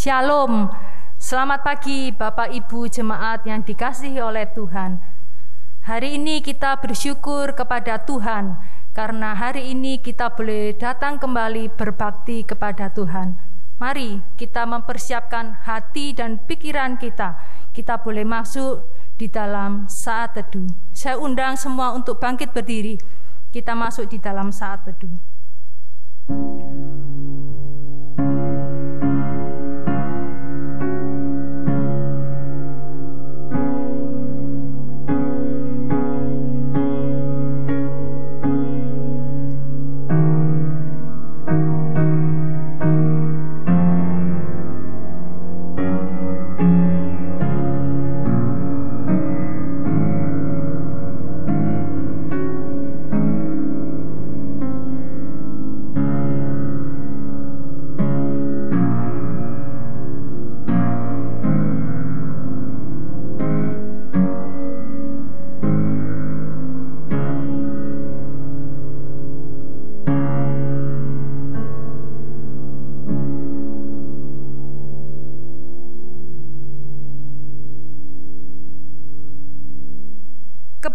Shalom, selamat pagi Bapak Ibu jemaat yang dikasihi oleh Tuhan. Hari ini kita bersyukur kepada Tuhan karena hari ini kita boleh datang kembali berbakti kepada Tuhan. Mari kita mempersiapkan hati dan pikiran kita. Kita boleh masuk di dalam saat teduh. Saya undang semua untuk bangkit berdiri. Kita masuk di dalam saat teduh.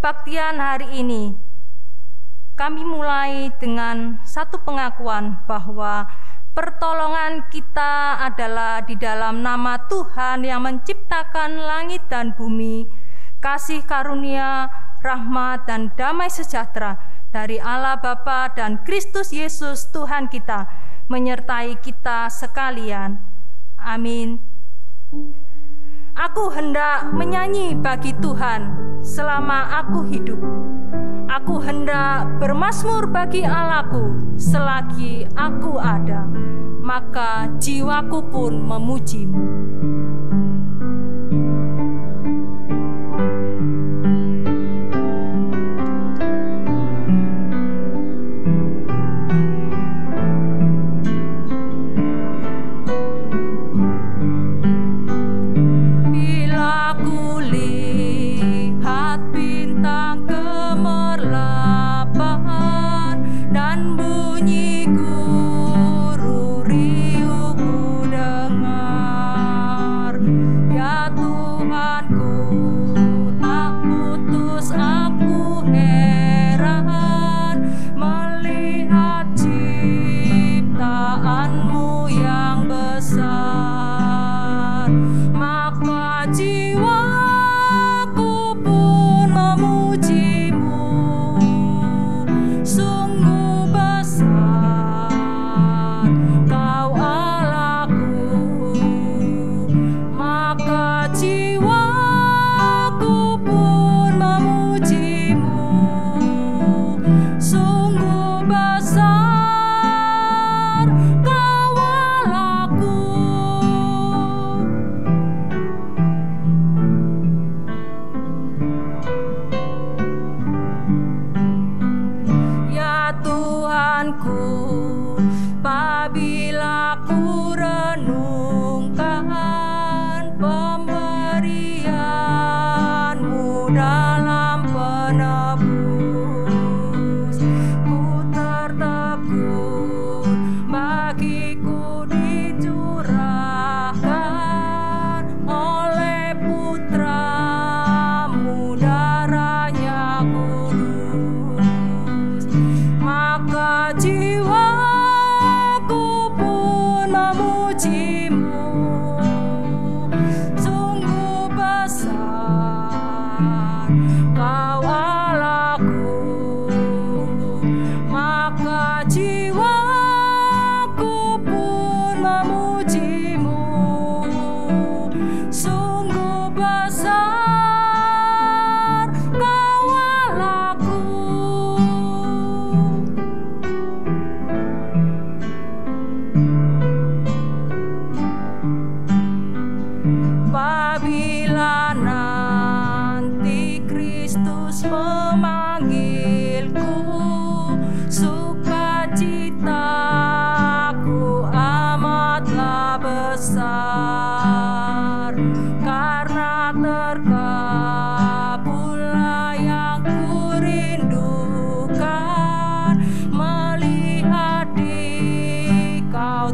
Kebaktian hari ini kami mulai dengan satu pengakuan bahwa pertolongan kita adalah di dalam nama Tuhan yang menciptakan langit dan bumi. Kasih karunia, rahmat dan damai sejahtera dari Allah Bapa dan Kristus Yesus Tuhan kita menyertai kita sekalian. Amin. Aku hendak menyanyi bagi Tuhan selama aku hidup. Aku hendak bermazmur bagi Allahku selagi aku ada, maka jiwaku pun memuji-Mu.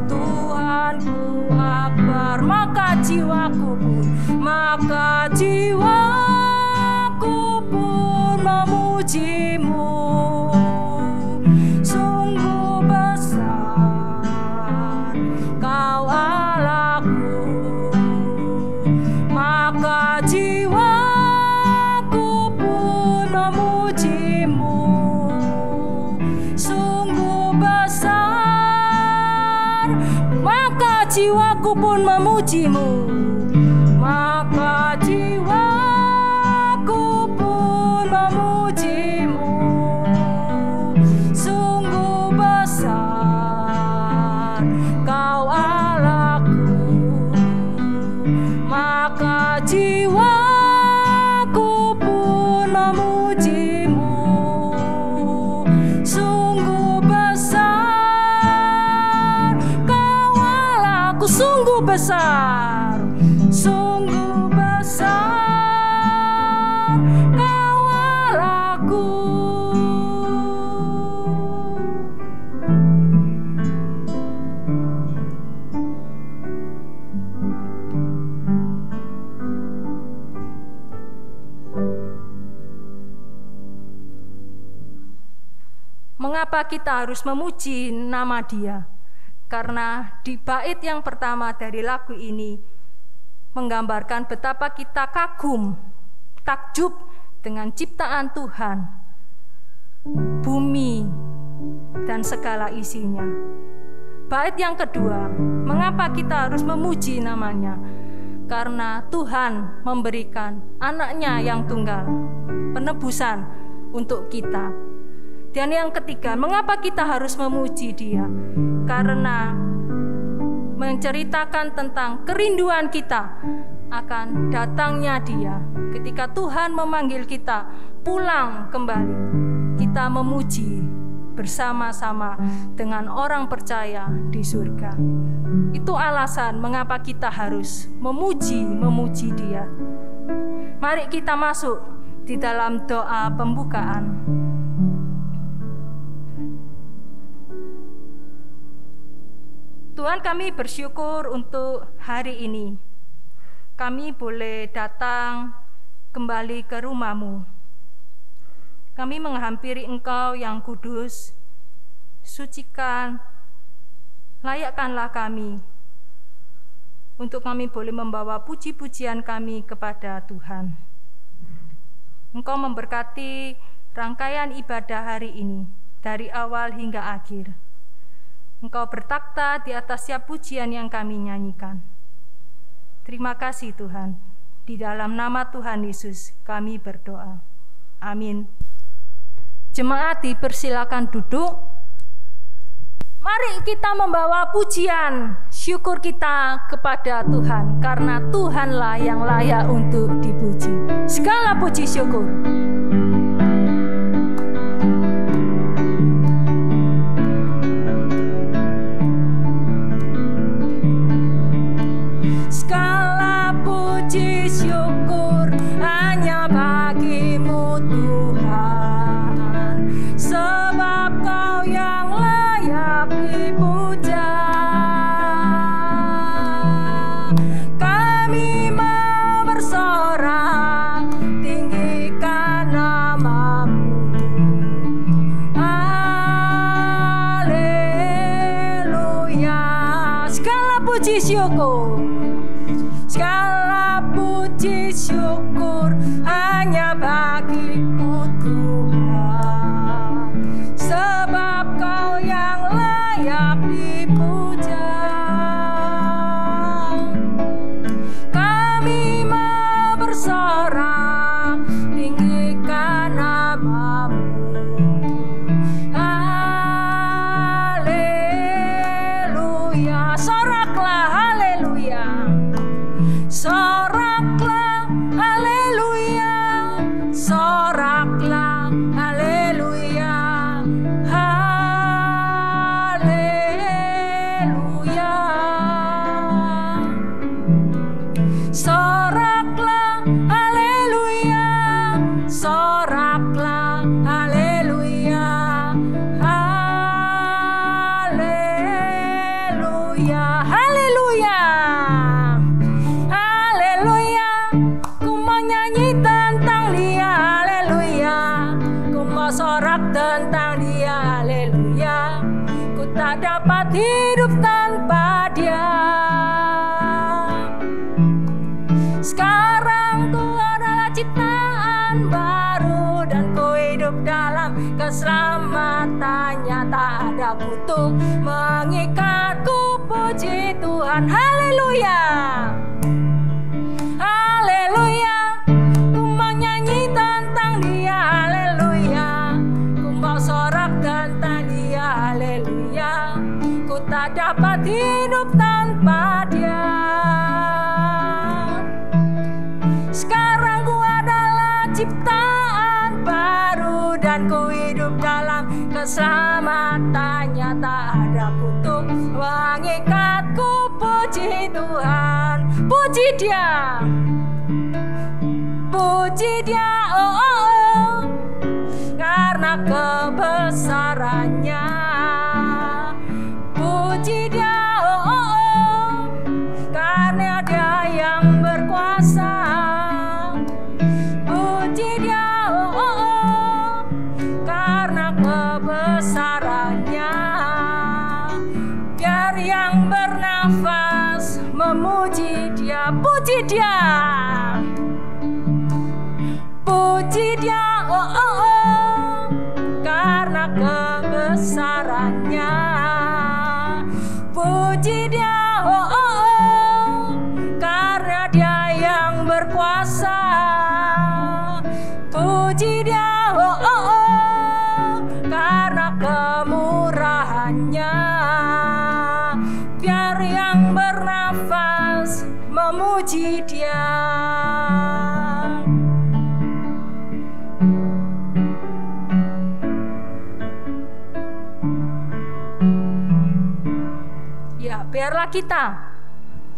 Tuhanku akbar. pun, maka jiwaku pun memuji-Mu. Sungguh besar Kau Allahku, maka jiwaku pun memuji-Mu. Sungguh besar, maka jiwaku pun memuji-Mu. Maka jiwaku pun memuji-Mu. Sungguh besar Kau Allahku, maka jiwaku pun memuji-Mu. Sungguh besar Kau Allahku, sungguh besar, sungguh besar Kau Allahku. Mengapa kita harus memuji nama Dia? Karena di bait yang pertama dari lagu ini menggambarkan betapa kita kagum, takjub dengan ciptaan Tuhan, bumi dan segala isinya. Bait yang kedua, mengapa kita harus memuji namanya? Karena Tuhan memberikan anaknya yang tunggal, penebusan untuk kita. Dan yang ketiga, mengapa kita harus memuji Dia? Karena menceritakan tentang kerinduan kita akan datangnya Dia. Ketika Tuhan memanggil kita pulang kembali, kita memuji bersama-sama dengan orang percaya di surga. Itu alasan mengapa kita harus memuji Dia. Mari kita masuk di dalam doa pembukaan. Tuhan, kami bersyukur untuk hari ini. Kami boleh datang kembali ke rumah-Mu. Kami menghampiri Engkau yang kudus. Sucikan, layakkanlah kami, untuk kami boleh membawa puji-pujian kami kepada Tuhan. Engkau memberkati rangkaian ibadah hari ini, dari awal hingga akhir. Engkau bertakhta di atas setiap pujian yang kami nyanyikan. Terima kasih Tuhan. Di dalam nama Tuhan Yesus kami berdoa. Amin. Jemaat dipersilakan duduk. Mari kita membawa pujian syukur kita kepada Tuhan, karena Tuhanlah yang layak untuk dipuji. Segala puji syukur. Segala puji syukur hanya bagi-Mu Tuhan, sebab Kau yang layak dipuja. Kami mau bersorak, tinggikan nama-Mu. Haleluya. Segala puji syukur, segala puji syukur hanya bagi-Mu Tuhan, sebab Kau yang layak dipuja. Kami mau bersorak, tinggikan nama-Mu. Haleluya. Soraklah haleluya. Soraklah haleluya, soraklah haleluya, haleluya. Soraklah haleluya, soraklah haleluya, haleluya, haleluya. ciptaan baru dan ku hidup dalam keselamatannya. Tak ada kutuk mengikatku, puji Tuhan. Puji Dia, puji Dia, oh, oh, oh, karena kebesarannya. Puji Dia, oh, oh, oh, karena Dia yang berkuasa. Puji Dia, oh, oh, oh, karena kebesarannya. Biar yang bernafas memuji Dia. Puji Dia, puji Dia, oh, oh, oh, karena kebesarannya. Puji Dia, oh, oh, oh, karena Dia yang berkuasa. Puji Dia, oh, oh, oh, karena kemurahannya. Biar yang bernafas memuji Dia. Ya, biarlah kita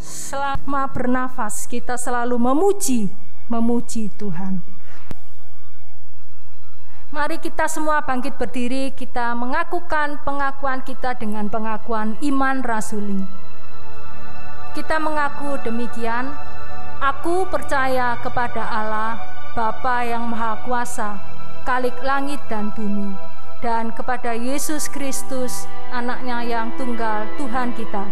selama bernafas kita selalu memuji Tuhan. Mari kita semua bangkit berdiri, kita mengakukan pengakuan kita dengan pengakuan iman rasuli. Kita mengaku demikian, aku percaya kepada Allah, Bapa yang Maha Kuasa, Khalik langit dan bumi, dan kepada Yesus Kristus, Anaknya yang tunggal Tuhan kita,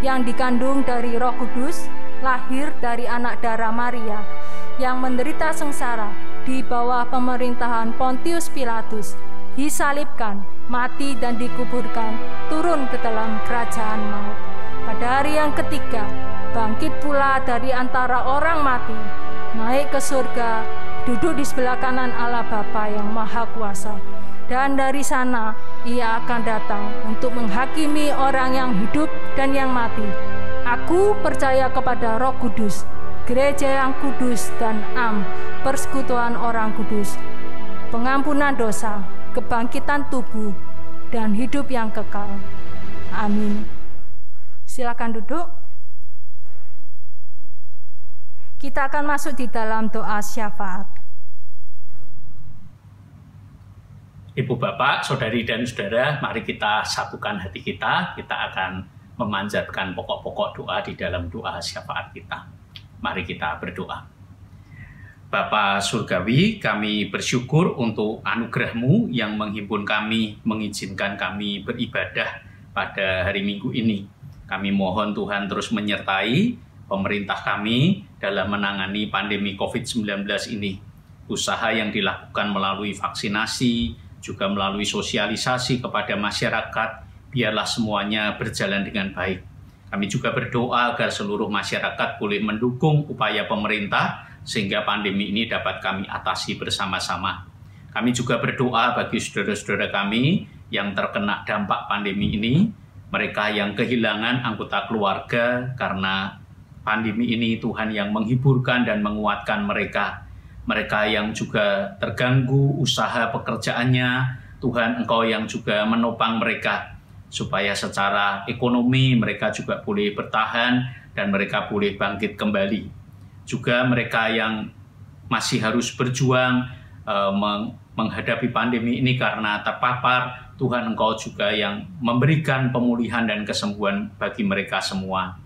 yang dikandung dari Roh Kudus, lahir dari anak darah Maria, yang menderita sengsara di bawah pemerintahan Pontius Pilatus, disalibkan, mati dan dikuburkan, turun ke dalam kerajaan maut. Pada hari yang ketiga, bangkit pula dari antara orang mati, naik ke surga, duduk di sebelah kanan Allah Bapa yang Maha Kuasa. Dan dari sana Ia akan datang untuk menghakimi orang yang hidup dan yang mati. Aku percaya kepada Roh Kudus, gereja yang kudus dan persekutuan orang kudus, pengampunan dosa, kebangkitan tubuh, dan hidup yang kekal. Amin. Silakan duduk. Kita akan masuk di dalam doa syafaat. Ibu Bapak, Saudari dan Saudara, mari kita satukan hati kita. Kita akan memanjatkan pokok-pokok doa di dalam doa syafaat kita. Mari kita berdoa. Bapa Surgawi, kami bersyukur untuk anugerah-Mu yang menghimpun kami, mengizinkan kami beribadah pada hari Minggu ini. Kami mohon Tuhan terus menyertai pemerintah kami dalam menangani pandemi COVID-19 ini. Usaha yang dilakukan melalui vaksinasi, juga melalui sosialisasi kepada masyarakat, biarlah semuanya berjalan dengan baik. Kami juga berdoa agar seluruh masyarakat boleh mendukung upaya pemerintah, sehingga pandemi ini dapat kami atasi bersama-sama. Kami juga berdoa bagi saudara-saudara kami yang terkena dampak pandemi ini, mereka yang kehilangan anggota keluarga karena pandemi ini, Tuhan yang menghiburkan dan menguatkan mereka. Mereka yang juga terganggu usaha pekerjaannya, Tuhan Engkau yang juga menopang mereka, supaya secara ekonomi mereka juga boleh bertahan dan mereka boleh bangkit kembali. Juga mereka yang masih harus berjuang menghadapi pandemi ini karena terpapar, Tuhan Engkau juga yang memberikan pemulihan dan kesembuhan bagi mereka semua.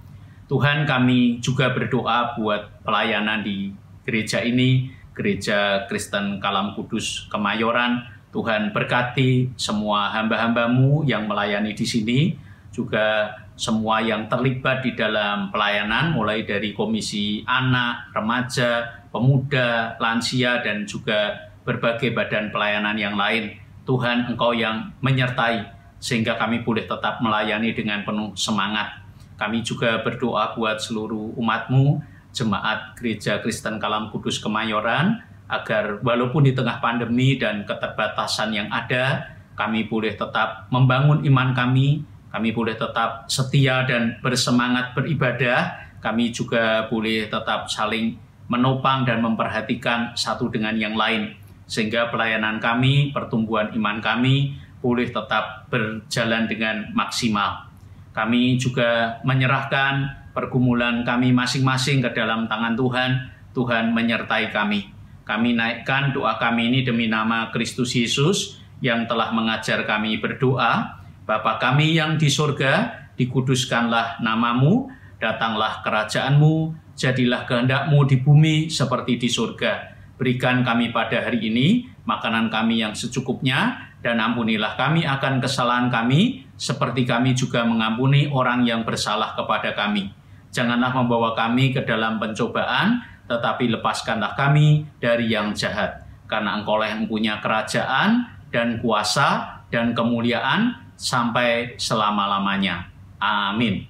Tuhan, kami juga berdoa buat pelayanan di gereja ini, Gereja Kristen Kalam Kudus Kemayoran. Tuhan berkati semua hamba-hamba-Mu yang melayani di sini, juga semua yang terlibat di dalam pelayanan, mulai dari komisi anak, remaja, pemuda, lansia, dan juga berbagai badan pelayanan yang lain. Tuhan, Engkau yang menyertai, sehingga kami boleh tetap melayani dengan penuh semangat. Kami juga berdoa buat seluruh umat-Mu, Jemaat Gereja Kristen Kalam Kudus Kemayoran, agar walaupun di tengah pandemi dan keterbatasan yang ada, kami boleh tetap membangun iman kami boleh tetap setia dan bersemangat beribadah, kami juga boleh tetap saling menopang dan memperhatikan satu dengan yang lain, sehingga pelayanan kami, pertumbuhan iman kami boleh tetap berjalan dengan maksimal. Kami juga menyerahkan pergumulan kami masing-masing ke dalam tangan Tuhan. Tuhan menyertai kami. Kami naikkan doa kami ini demi nama Kristus Yesus yang telah mengajar kami berdoa. Bapa kami yang di surga, dikuduskanlah namamu, datanglah kerajaan-Mu, jadilah kehendak-Mu di bumi seperti di surga. Berikan kami pada hari ini makanan kami yang secukupnya, dan ampunilah kami akan kesalahan kami, seperti kami juga mengampuni orang yang bersalah kepada kami. Janganlah membawa kami ke dalam pencobaan, tetapi lepaskanlah kami dari yang jahat. Karena Engkau yang punya kerajaan dan kuasa dan kemuliaan sampai selama-lamanya. Amin.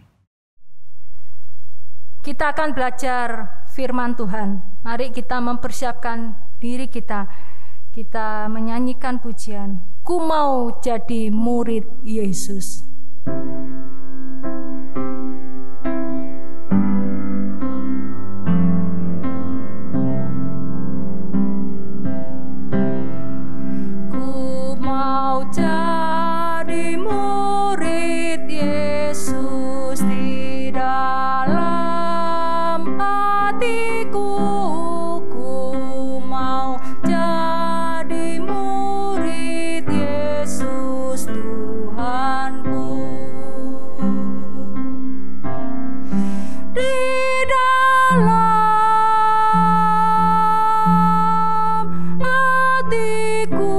Kita akan belajar firman Tuhan. Mari kita mempersiapkan diri kita. Kita menyanyikan pujian, Ku mau jadi murid Yesus. Ku mau jadi murid Yesus di dalam hatiku. Ku mau jadi murid Yesus Tuhanku. Di dalam hatiku,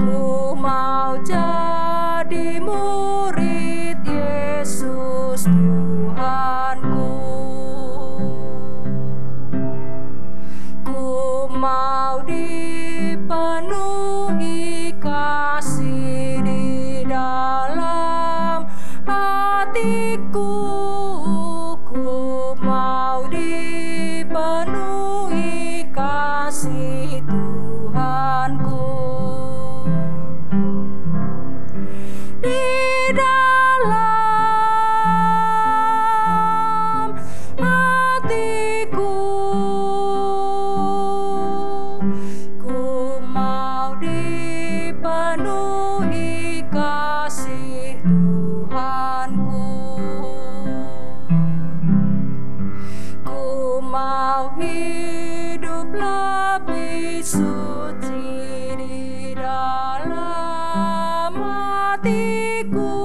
ku mau jadi murid Yesus Tuhanku. Ku mau dipenuhi kasih di dalam hatiku. Ku mau dipenuhi kasih Tuhanku. Di dalam hatiku, ku mau dipenuhi kasih Tuhanku. Ku mau hidup lebih suci di dalam hatiku.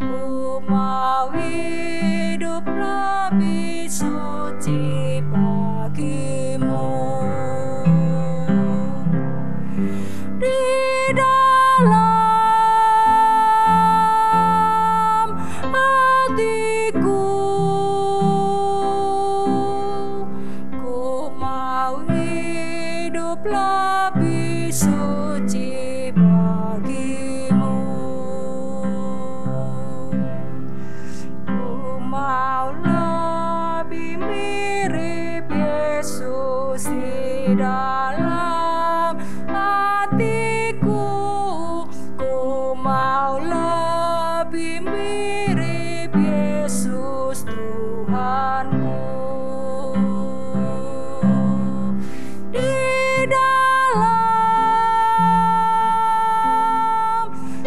Ku mau hidup lebih suci bagimu. Di dalam hatiku, ku mau hidup lebih suci bagimu. Ku mau lebih mirip Yesus di dalam hatiku. Ku mau lebih mirip Yesus Tuhanku. Di dalam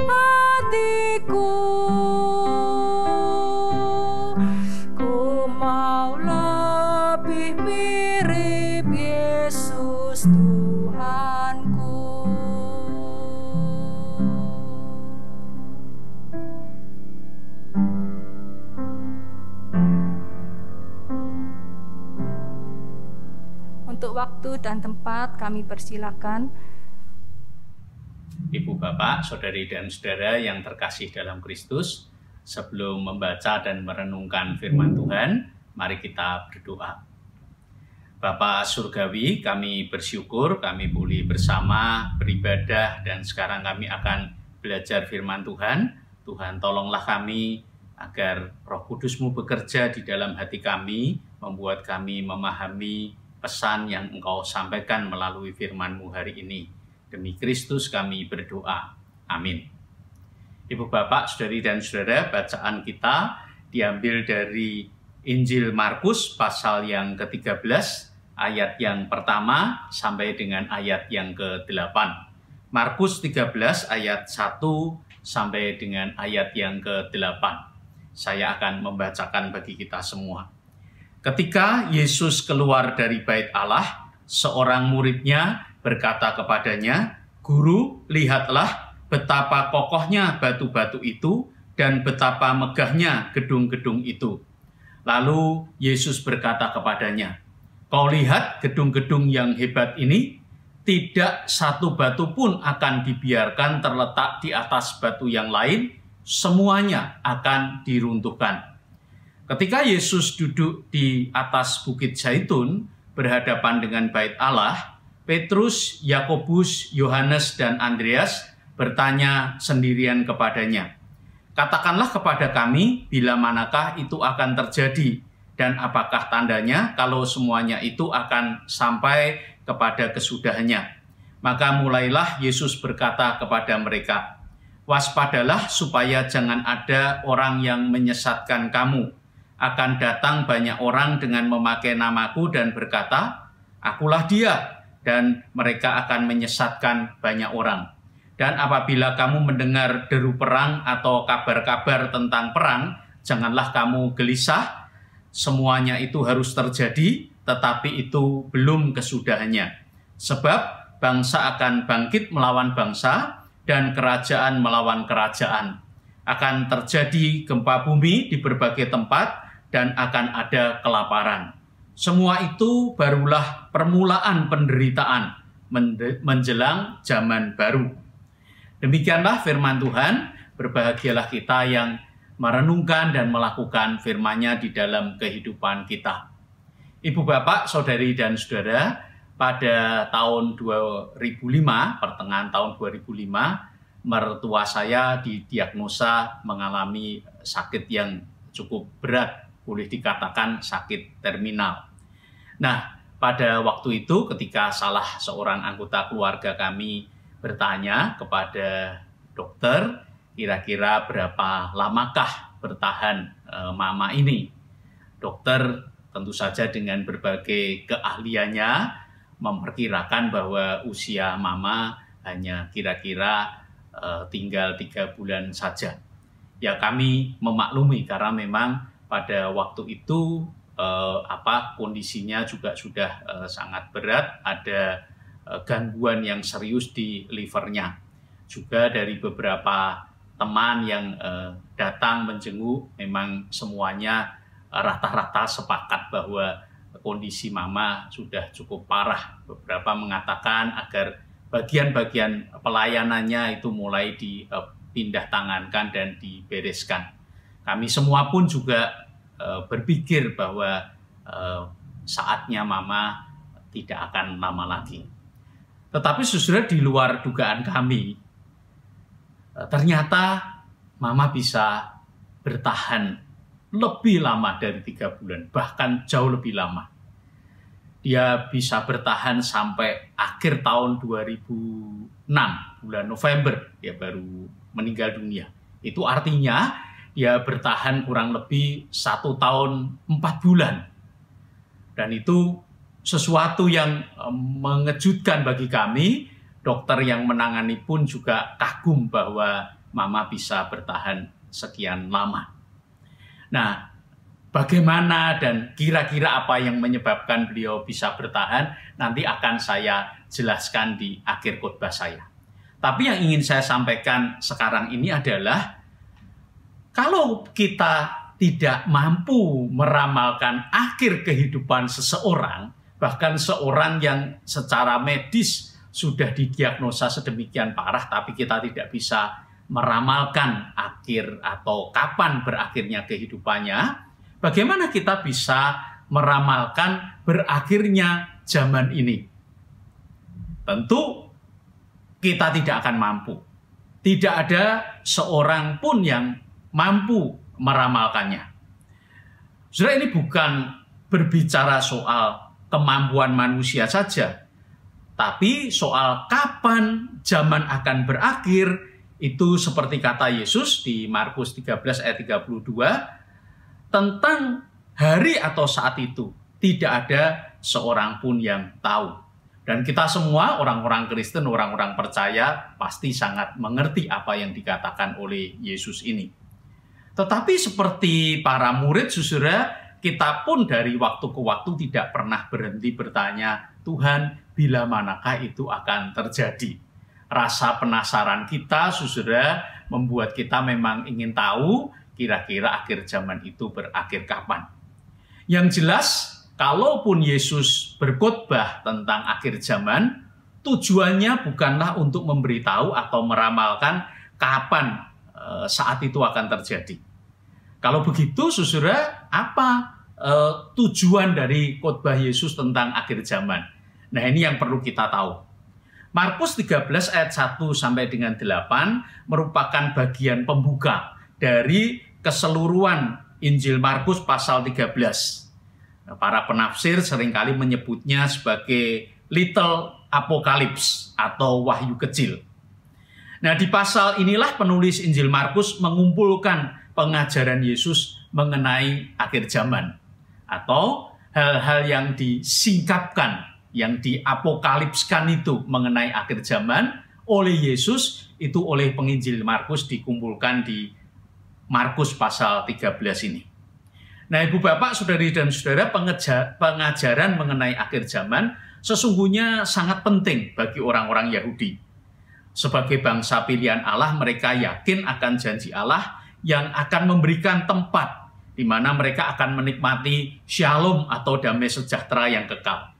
hatiku, ku mau lebih mirip Yesus Tuhanku. Untuk waktu dan tempat kami persilakan. Ibu, Bapak, Saudari dan Saudara yang terkasih dalam Kristus, sebelum membaca dan merenungkan firman Tuhan, mari kita berdoa. Bapa Surgawi, kami bersyukur kami boleh bersama beribadah dan sekarang kami akan belajar firman Tuhan. Tuhan, tolonglah kami agar Roh Kudus-Mu bekerja di dalam hati kami, membuat kami memahami pesan yang Engkau sampaikan melalui firman-Mu hari ini. Demi Kristus kami berdoa. Amin. Ibu, Bapak, Saudari dan Saudara, bacaan kita diambil dari Injil Markus pasal yang ke-13, ayat yang pertama sampai dengan ayat yang ke-8. Markus 13 ayat 1 sampai dengan ayat yang ke-8. Saya akan membacakan bagi kita semua. Ketika Yesus keluar dari bait Allah, seorang muridnya berkata kepadanya, "Guru, lihatlah betapa kokohnya batu-batu itu dan betapa megahnya gedung-gedung itu." Lalu Yesus berkata kepadanya, "Kau lihat gedung-gedung yang hebat ini? Tidak satu batu pun akan dibiarkan terletak di atas batu yang lain, semuanya akan diruntuhkan." Ketika Yesus duduk di atas Bukit Zaitun, berhadapan dengan bait Allah, Petrus, Yakobus, Yohanes, dan Andreas bertanya sendirian kepadanya, "Katakanlah kepada kami, bila manakah itu akan terjadi, dan apakah tandanya kalau semuanya itu akan sampai kepada kesudahannya?" Maka mulailah Yesus berkata kepada mereka, "Waspadalah supaya jangan ada orang yang menyesatkan kamu. Akan datang banyak orang dengan memakai namaku dan berkata, 'Akulah dia,' dan mereka akan menyesatkan banyak orang. Dan apabila kamu mendengar deru perang atau kabar-kabar tentang perang, janganlah kamu gelisah. Semuanya itu harus terjadi, tetapi itu belum kesudahannya. Sebab bangsa akan bangkit melawan bangsa, dan kerajaan melawan kerajaan. Akan terjadi gempa bumi di berbagai tempat, dan akan ada kelaparan. Semua itu barulah permulaan penderitaan menjelang zaman baru." Demikianlah firman Tuhan. Berbahagialah kita yang merenungkan dan melakukan firman-Nya di dalam kehidupan kita. Ibu, Bapak, Saudari, dan Saudara, pada tahun 2005, pertengahan tahun 2005, mertua saya didiagnosa mengalami sakit yang cukup berat, boleh dikatakan sakit terminal. Nah, pada waktu itu ketika salah seorang anggota keluarga kami bertanya kepada dokter, kira-kira berapa lamakah bertahan mama ini? Dokter tentu saja dengan berbagai keahliannya memperkirakan bahwa usia mama hanya kira-kira tinggal 3 bulan saja. Ya, kami memaklumi karena memang pada waktu itu kondisinya juga sudah sangat berat, ada gangguan yang serius di livernya. Juga dari beberapa teman yang datang menjenguk, memang semuanya rata-rata sepakat bahwa kondisi mama sudah cukup parah. Beberapa mengatakan agar bagian-bagian pelayanannya itu mulai dipindah tangankan dan dibereskan. Kami semua pun juga berpikir bahwa saatnya mama tidak akan lama lagi. Tetapi saudara, di luar dugaan kami, ternyata mama bisa bertahan lebih lama dari 3 bulan, bahkan jauh lebih lama. Dia bisa bertahan sampai akhir tahun 2006, bulan November, dia baru meninggal dunia. Itu artinya dia bertahan kurang lebih 1 tahun 4 bulan. Dan itu sesuatu yang mengejutkan bagi kami. Dokter yang menangani pun juga kagum bahwa mama bisa bertahan sekian lama. Nah, bagaimana dan kira-kira apa yang menyebabkan beliau bisa bertahan, nanti akan saya jelaskan di akhir khotbah saya. Tapi yang ingin saya sampaikan sekarang ini adalah, kalau kita tidak mampu meramalkan akhir kehidupan seseorang, bahkan seorang yang secara medis sudah didiagnosa sedemikian parah, tapi kita tidak bisa meramalkan akhir atau kapan berakhirnya kehidupannya, bagaimana kita bisa meramalkan berakhirnya zaman ini? Tentu kita tidak akan mampu. Tidak ada seorang pun yang mampu meramalkannya. Saudara, ini bukan berbicara soal kemampuan manusia saja, tapi soal kapan zaman akan berakhir. Itu seperti kata Yesus di Markus 13 ayat 32, tentang hari atau saat itu tidak ada seorang pun yang tahu. Dan kita semua orang-orang Kristen, orang-orang percaya pasti sangat mengerti apa yang dikatakan oleh Yesus ini. Tetapi seperti para murid, saudara, kita pun dari waktu ke waktu tidak pernah berhenti bertanya, Tuhan, bila manakah itu akan terjadi? Rasa penasaran kita, saudara, membuat kita memang ingin tahu kira-kira akhir zaman itu berakhir kapan. Yang jelas, kalaupun Yesus berkhotbah tentang akhir zaman, tujuannya bukanlah untuk memberitahu atau meramalkan kapan saat itu akan terjadi. Kalau begitu, saudara, apa tujuan dari khotbah Yesus tentang akhir zaman? Nah, ini yang perlu kita tahu. Markus 13 ayat 1 sampai dengan 8 merupakan bagian pembuka dari keseluruhan Injil Markus pasal 13. Para penafsir seringkali menyebutnya sebagai Little Apocalypse atau wahyu kecil. Nah, di pasal inilah penulis Injil Markus mengumpulkan pengajaran Yesus mengenai akhir zaman atau hal-hal yang disingkapkan, yang diapokalipskan itu mengenai akhir zaman oleh Yesus, itu oleh penginjil Markus dikumpulkan di Markus pasal 13 ini. Nah, Ibu Bapak, Saudari dan Saudara, pengajaran mengenai akhir zaman sesungguhnya sangat penting bagi orang-orang Yahudi. Sebagai bangsa pilihan Allah, mereka yakin akan janji Allah yang akan memberikan tempat di mana mereka akan menikmati shalom atau damai sejahtera yang kekal.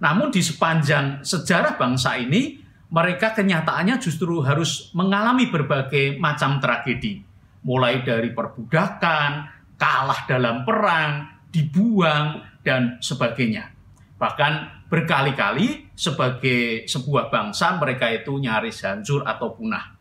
Namun di sepanjang sejarah bangsa ini, mereka kenyataannya justru harus mengalami berbagai macam tragedi. Mulai dari perbudakan, kalah dalam perang, dibuang, dan sebagainya. Bahkan berkali-kali sebagai sebuah bangsa mereka itu nyaris hancur atau punah.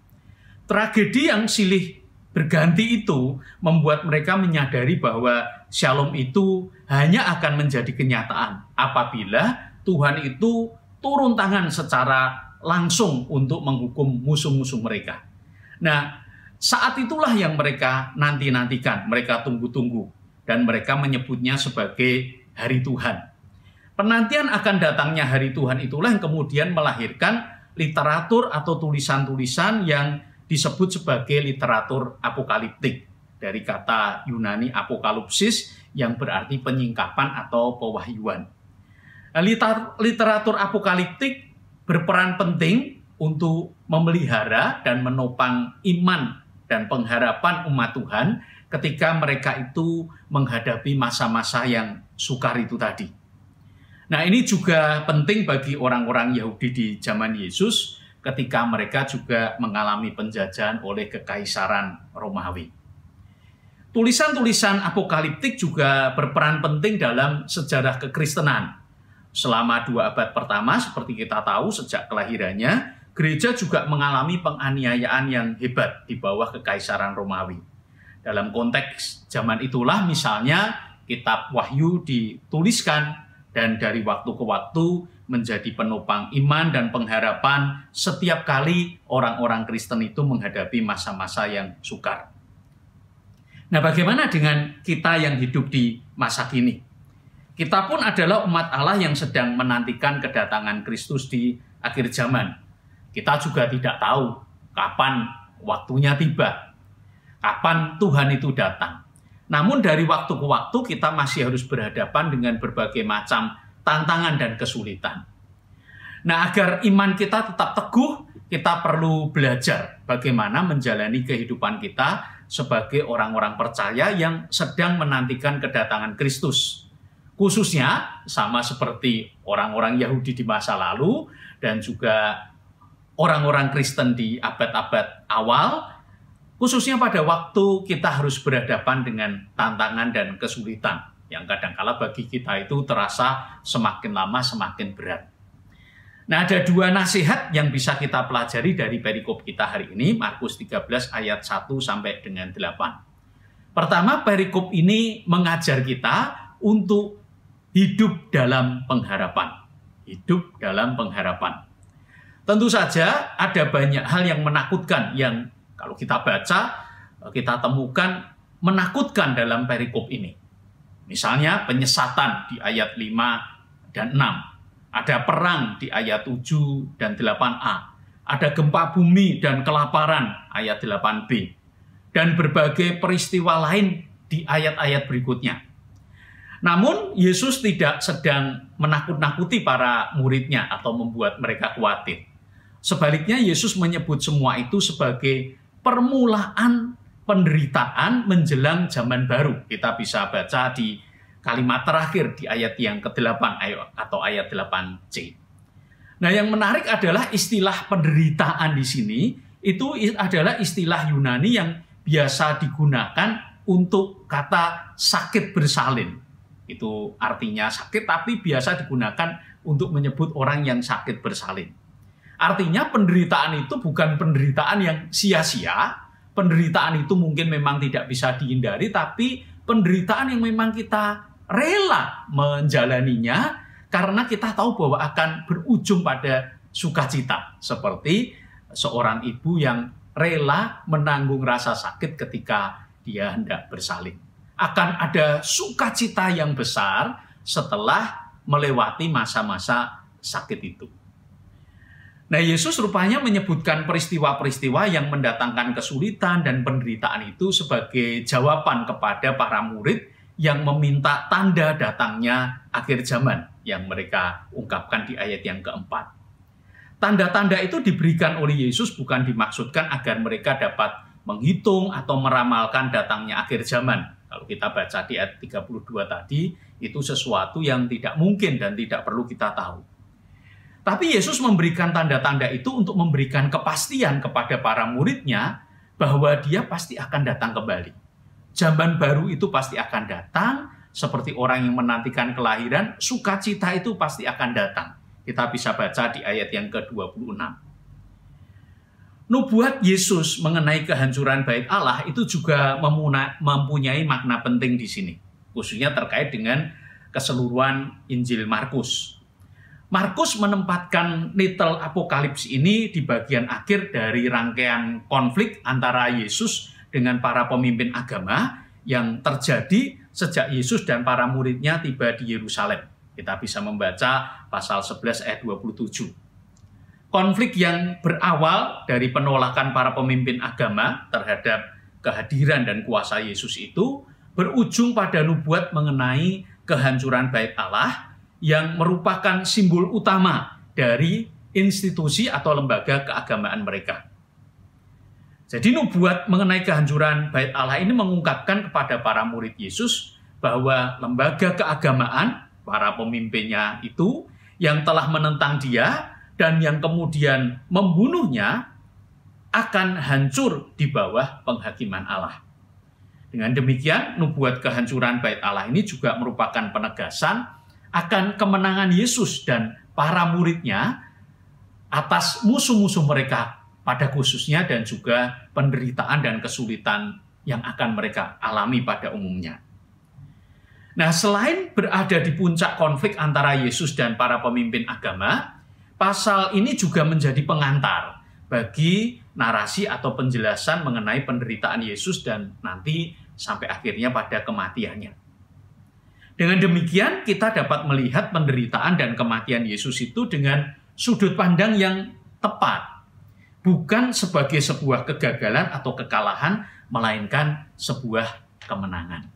Tragedi yang silih berganti itu membuat mereka menyadari bahwa shalom itu hanya akan menjadi kenyataan apabila Tuhan itu turun tangan secara langsung untuk menghukum musuh-musuh mereka. Nah, saat itulah yang mereka nanti-nantikan, mereka tunggu-tunggu, dan mereka menyebutnya sebagai hari Tuhan. Penantian akan datangnya hari Tuhan itulah yang kemudian melahirkan literatur atau tulisan-tulisan yang disebut sebagai literatur apokaliptik, dari kata Yunani apokalipsis yang berarti penyingkapan atau pewahyuan. Literatur apokaliptik berperan penting untuk memelihara dan menopang iman dan pengharapan umat Tuhan ketika mereka itu menghadapi masa-masa yang sukar itu tadi. Nah, ini juga penting bagi orang-orang Yahudi di zaman Yesus ketika mereka juga mengalami penjajahan oleh Kekaisaran Romawi. Tulisan-tulisan apokaliptik juga berperan penting dalam sejarah kekristenan. Selama 2 abad pertama, seperti kita tahu sejak kelahirannya, gereja juga mengalami penganiayaan yang hebat di bawah Kekaisaran Romawi. Dalam konteks zaman itulah misalnya kitab Wahyu dituliskan dan dari waktu ke waktu menjadi penopang iman dan pengharapan setiap kali orang-orang Kristen itu menghadapi masa-masa yang sukar. Nah, bagaimana dengan kita yang hidup di masa kini? Kita pun adalah umat Allah yang sedang menantikan kedatangan Kristus di akhir zaman. Kita juga tidak tahu kapan waktunya tiba, kapan Tuhan itu datang. Namun dari waktu ke waktu kita masih harus berhadapan dengan berbagai macam tantangan dan kesulitan. Nah, agar iman kita tetap teguh, kita perlu belajar bagaimana menjalani kehidupan kita sebagai orang-orang percaya yang sedang menantikan kedatangan Kristus. Khususnya sama seperti orang-orang Yahudi di masa lalu dan juga orang-orang Kristen di abad-abad awal, khususnya pada waktu kita harus berhadapan dengan tantangan dan kesulitan yang kadang-kala bagi kita itu terasa semakin lama semakin berat. Nah, ada 2 nasihat yang bisa kita pelajari dari perikop kita hari ini, Markus 13 ayat 1 sampai dengan 8. Pertama, perikop ini mengajar kita untuk hidup dalam pengharapan. Hidup dalam pengharapan. Tentu saja ada banyak hal yang menakutkan yang kalau kita baca, kita temukan menakutkan dalam perikop ini. Misalnya penyesatan di ayat 5 dan 6. Ada perang di ayat 7 dan 8a. Ada gempa bumi dan kelaparan ayat 8b. Dan berbagai peristiwa lain di ayat-ayat berikutnya. Namun Yesus tidak sedang menakut-nakuti para muridnya atau membuat mereka khawatir. Sebaliknya Yesus menyebut semua itu sebagai permulaan penderitaan menjelang zaman baru. Kita bisa baca di kalimat terakhir di ayat yang ke-8 atau ayat 8c. Nah, yang menarik adalah istilah penderitaan di sini itu adalah istilah Yunani yang biasa digunakan untuk kata sakit bersalin. Itu artinya sakit, tapi biasa digunakan untuk menyebut orang yang sakit bersalin. Artinya penderitaan itu bukan penderitaan yang sia-sia. Penderitaan itu mungkin memang tidak bisa dihindari, tapi penderitaan yang memang kita rela menjalaninya karena kita tahu bahwa akan berujung pada sukacita. Seperti seorang ibu yang rela menanggung rasa sakit ketika dia hendak bersalin. Akan ada sukacita yang besar setelah melewati masa-masa sakit itu. Nah, Yesus rupanya menyebutkan peristiwa-peristiwa yang mendatangkan kesulitan dan penderitaan itu sebagai jawaban kepada para murid yang meminta tanda datangnya akhir zaman yang mereka ungkapkan di ayat yang keempat. Tanda-tanda itu diberikan oleh Yesus bukan dimaksudkan agar mereka dapat menghitung atau meramalkan datangnya akhir zaman. Kalau kita baca di ayat 32 tadi, itu sesuatu yang tidak mungkin dan tidak perlu kita tahu. Tapi Yesus memberikan tanda-tanda itu untuk memberikan kepastian kepada para muridnya bahwa dia pasti akan datang kembali. Zaman baru itu pasti akan datang, seperti orang yang menantikan kelahiran, sukacita itu pasti akan datang. Kita bisa baca di ayat yang ke-26. Nubuat Yesus mengenai kehancuran bait Allah itu juga mempunyai makna penting di sini, khususnya terkait dengan keseluruhan Injil Markus. Markus menempatkan little apokalips ini di bagian akhir dari rangkaian konflik antara Yesus dengan para pemimpin agama yang terjadi sejak Yesus dan para muridnya tiba di Yerusalem. Kita bisa membaca pasal 11 ayat 27. Konflik yang berawal dari penolakan para pemimpin agama terhadap kehadiran dan kuasa Yesus itu berujung pada nubuat mengenai kehancuran bait Allah yang merupakan simbol utama dari institusi atau lembaga keagamaan mereka. Jadi nubuat mengenai kehancuran bait Allah ini mengungkapkan kepada para murid Yesus bahwa lembaga keagamaan, para pemimpinnya itu yang telah menentang dia dan yang kemudian membunuhnya akan hancur di bawah penghakiman Allah. Dengan demikian, nubuat kehancuran bait Allah ini juga merupakan penegasan akan kemenangan Yesus dan para muridnya atas musuh-musuh mereka pada khususnya dan juga penderitaan dan kesulitan yang akan mereka alami pada umumnya. Nah, selain berada di puncak konflik antara Yesus dan para pemimpin agama, pasal ini juga menjadi pengantar bagi narasi atau penjelasan mengenai penderitaan Yesus dan nanti sampai akhirnya pada kematiannya. Dengan demikian, kita dapat melihat penderitaan dan kematian Yesus itu dengan sudut pandang yang tepat. Bukan sebagai sebuah kegagalan atau kekalahan, melainkan sebuah kemenangan.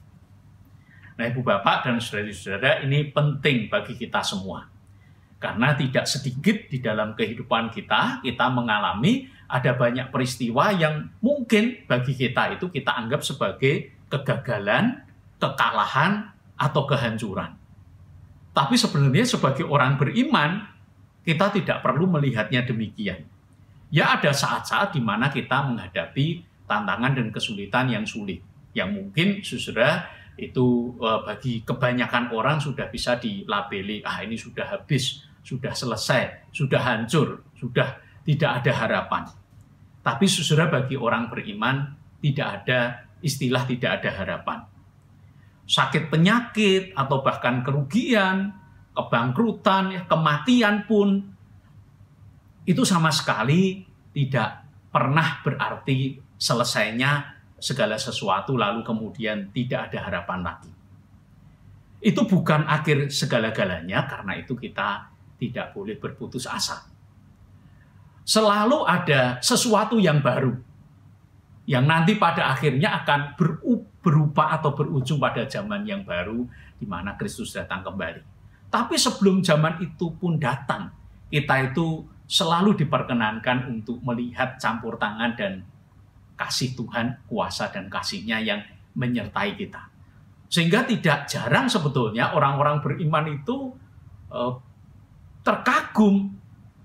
Nah, Ibu Bapak dan saudara-saudara, ini penting bagi kita semua. Karena tidak sedikit di dalam kehidupan kita mengalami ada banyak peristiwa yang mungkin bagi kita itu kita anggap sebagai kegagalan, kekalahan, atau kehancuran. Tapi sebenarnya sebagai orang beriman, kita tidak perlu melihatnya demikian. Ya, ada saat-saat di mana kita menghadapi tantangan dan kesulitan yang sulit. Yang mungkin saudara itu bagi kebanyakan orang sudah bisa dilabeli, ini sudah habis, sudah selesai, sudah hancur, sudah tidak ada harapan. Tapi saudara, bagi orang beriman tidak ada istilah tidak ada harapan. Sakit penyakit atau bahkan kerugian, kebangkrutan, kematian pun itu sama sekali tidak pernah berarti selesainya segala sesuatu lalu kemudian tidak ada harapan lagi. itu bukan akhir segala-galanya, karena itu kita tidak boleh berputus asa. Selalu ada sesuatu yang baru, yang nanti pada akhirnya akan berupa atau berujung pada zaman yang baru, di mana Kristus datang kembali. Tapi sebelum zaman itu pun datang, kita itu selalu diperkenankan untuk melihat campur tangan dan kasih Tuhan, kuasa dan kasih-Nya yang menyertai kita. Sehingga tidak jarang sebetulnya orang-orang beriman itu terkagum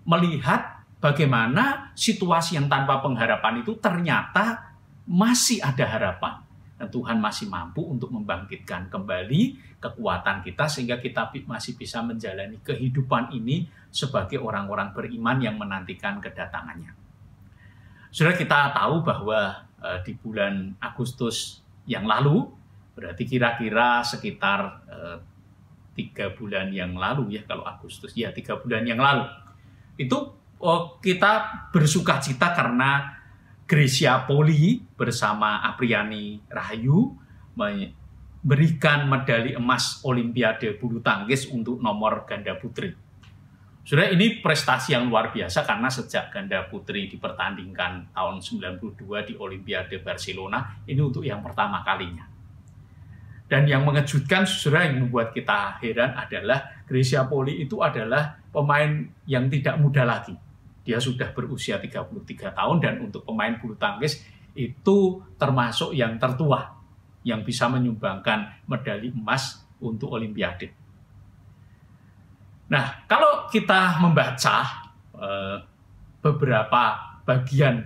melihat bagaimana situasi yang tanpa pengharapan itu ternyata masih ada harapan. Dan Tuhan masih mampu untuk membangkitkan kembali kekuatan kita sehingga kita masih bisa menjalani kehidupan ini sebagai orang-orang beriman yang menantikan kedatangannya. Saudara, kita tahu bahwa di bulan Agustus yang lalu, berarti kira-kira sekitar 3 bulan yang lalu ya, kalau Agustus, ya 3 bulan yang lalu. Itu kita bersukacita karena Grecia Poli bersama Apriani Rahayu memberikan medali emas Olimpiade bulu tangkis untuk nomor ganda putri. Saudara, ini prestasi yang luar biasa karena sejak ganda putri dipertandingkan tahun 92 di Olimpiade Barcelona, ini untuk yang pertama kalinya. Dan yang mengejutkan, saudara, yang membuat kita heran adalah Grecia Poli itu adalah pemain yang tidak muda lagi. Dia sudah berusia 33 tahun dan untuk pemain bulu tangkis itu termasuk yang tertua yang bisa menyumbangkan medali emas untuk Olimpiade. Nah, kalau kita membaca beberapa bagian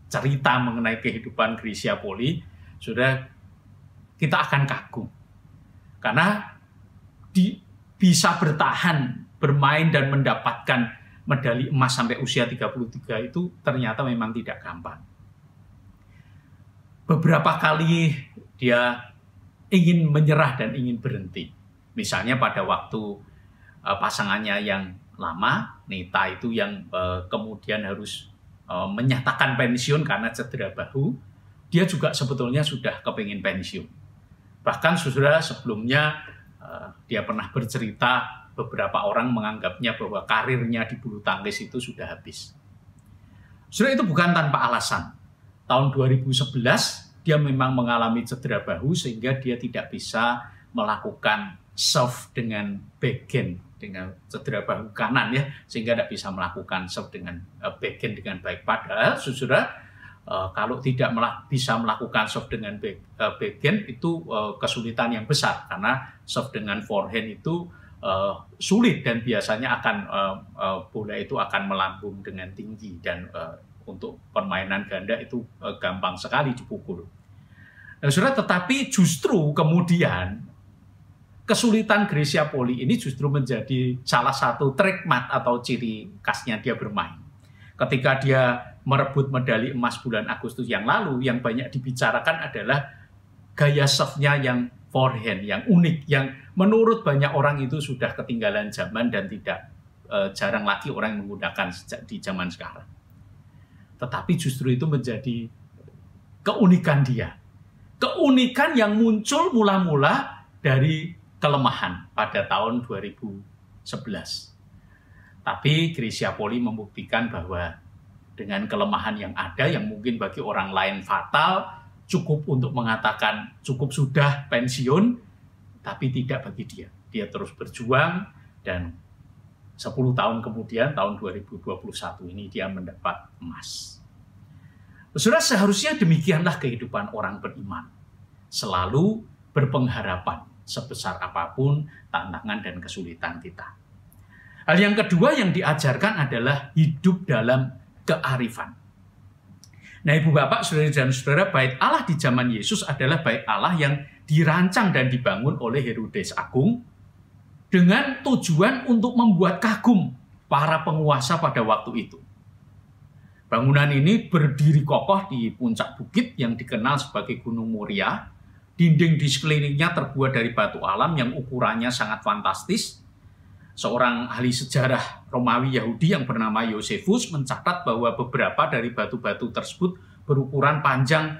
cerita mengenai kehidupan Grecia Poli, saudara, kita akan kagum. Karena bisa bertahan, bermain dan mendapatkan medali emas sampai usia 33 itu ternyata memang tidak gampang. Beberapa kali dia ingin menyerah dan ingin berhenti. Misalnya pada waktu pasangannya yang lama, Nita itu yang kemudian harus menyatakan pensiun karena cedera bahu, dia juga sebetulnya sudah kepingin pensiun. Bahkan saudara, sebelumnya dia pernah bercerita beberapa orang menganggapnya bahwa karirnya di bulu tangkis itu sudah habis. Saudara, itu bukan tanpa alasan. Tahun 2011 dia memang mengalami cedera bahu sehingga dia tidak bisa melakukan serve dengan backhand, dengan cedera bahu kanan ya, sehingga tidak bisa melakukan serve dengan backhand dengan baik. Padahal saudara, kalau tidak bisa melakukan serve dengan backhand itu kesulitan yang besar karena serve dengan forehand itu sulit dan biasanya akan bola itu akan melambung dengan tinggi dan untuk permainan ganda itu gampang sekali dipukul. Nah, saudara, tetapi justru kemudian kesulitan Grecia Poli ini justru menjadi salah satu trademark atau ciri khasnya dia bermain. Ketika dia merebut medali emas bulan Agustus yang lalu, yang banyak dibicarakan adalah gaya serve-nya yang forehand, yang unik, yang menurut banyak orang itu sudah ketinggalan zaman dan tidak jarang lagi orang yang menggunakan sejak di zaman sekarang. Tetapi justru itu menjadi keunikan dia. Keunikan yang muncul mula-mula dari kelemahan pada tahun 2011. Tapi Grecia Poli membuktikan bahwa dengan kelemahan yang ada, yang mungkin bagi orang lain fatal, cukup untuk mengatakan cukup sudah pensiun, tapi tidak bagi dia. Dia terus berjuang dan 10 tahun kemudian, tahun 2021 ini dia mendapat emas. Saudara, seharusnya demikianlah kehidupan orang beriman. Selalu berpengharapan sebesar apapun tantangan dan kesulitan kita. Hal yang kedua yang diajarkan adalah hidup dalam kearifan. Nah, Ibu Bapak, Saudara dan Saudara, Bait Allah di zaman Yesus adalah Bait Allah yang dirancang dan dibangun oleh Herodes Agung dengan tujuan untuk membuat kagum para penguasa pada waktu itu. Bangunan ini berdiri kokoh di puncak bukit yang dikenal sebagai Gunung Moria. Dinding di sekelilingnya terbuat dari batu alam yang ukurannya sangat fantastis. Seorang ahli sejarah Romawi Yahudi yang bernama Yosefus mencatat bahwa beberapa dari batu-batu tersebut berukuran panjang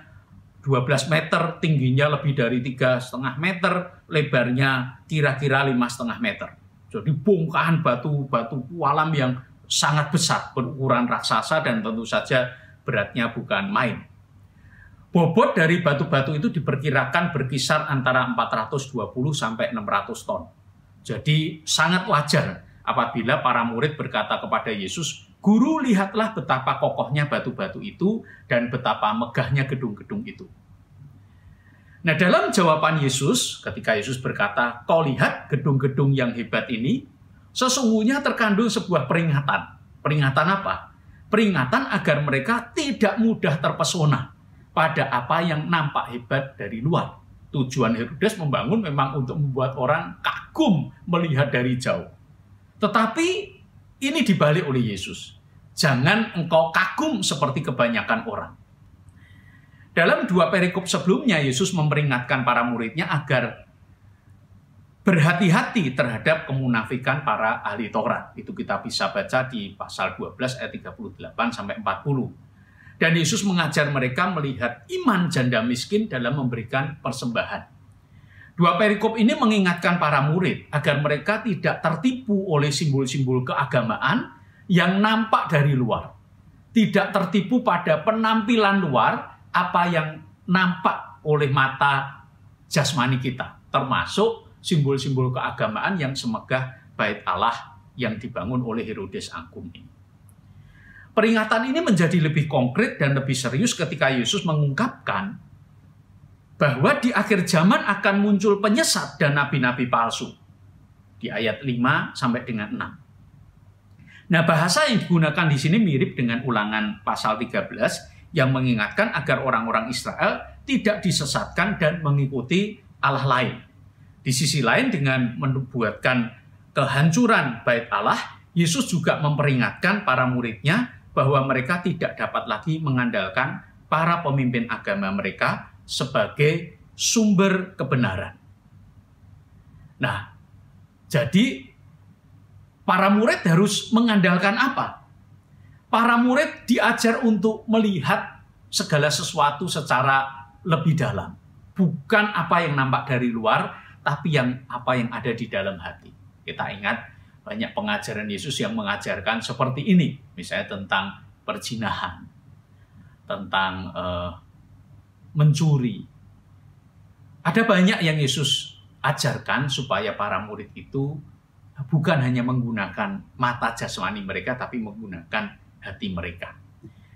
12 meter, tingginya lebih dari 3,5 meter, lebarnya kira-kira 5,5 meter. Jadi bongkahan batu-batu alam yang sangat besar, berukuran raksasa dan tentu saja beratnya bukan main. Bobot dari batu-batu itu diperkirakan berkisar antara 420 sampai 600 ton. Jadi sangat wajar apabila para murid berkata kepada Yesus, "Guru, lihatlah betapa kokohnya batu-batu itu dan betapa megahnya gedung-gedung itu." Nah, dalam jawaban Yesus, ketika Yesus berkata, "Kau lihat gedung-gedung yang hebat ini," sesungguhnya terkandung sebuah peringatan. Peringatan apa? Peringatan agar mereka tidak mudah terpesona pada apa yang nampak hebat dari luar. Tujuan Herodes membangun memang untuk membuat orang kagum melihat dari jauh. Tetapi ini dibalik oleh Yesus. Jangan engkau kagum seperti kebanyakan orang. Dalam 2 perikop sebelumnya, Yesus memperingatkan para muridnya agar berhati-hati terhadap kemunafikan para ahli Taurat. Itu kita bisa baca di pasal 12 ayat 38 sampai 40. Dan Yesus mengajar mereka melihat iman janda miskin dalam memberikan persembahan. 2 perikop ini mengingatkan para murid agar mereka tidak tertipu oleh simbol-simbol keagamaan yang nampak dari luar. Tidak tertipu pada penampilan luar apa yang nampak oleh mata jasmani kita. Termasuk simbol-simbol keagamaan yang semegah bait Allah yang dibangun oleh Herodes Angkum ini. Peringatan ini menjadi lebih konkret dan lebih serius ketika Yesus mengungkapkan bahwa di akhir zaman akan muncul penyesat dan nabi-nabi palsu. Di ayat 5 sampai dengan 6. Nah, bahasa yang digunakan di sini mirip dengan Ulangan pasal 13 yang mengingatkan agar orang-orang Israel tidak disesatkan dan mengikuti Allah lain. Di sisi lain, dengan membuatkan kehancuran bait Allah, Yesus juga memperingatkan para muridnya bahwa mereka tidak dapat lagi mengandalkan para pemimpin agama mereka sebagai sumber kebenaran. Nah, jadi para murid harus mengandalkan apa? Para murid diajar untuk melihat segala sesuatu secara lebih dalam. Bukan apa yang nampak dari luar, tapi apa yang ada di dalam hati. Kita ingat banyak pengajaran Yesus yang mengajarkan seperti ini. Misalnya tentang perzinahan, tentang mencuri. Ada banyak yang Yesus ajarkan supaya para murid itu bukan hanya menggunakan mata jasmani mereka, tapi menggunakan hati mereka.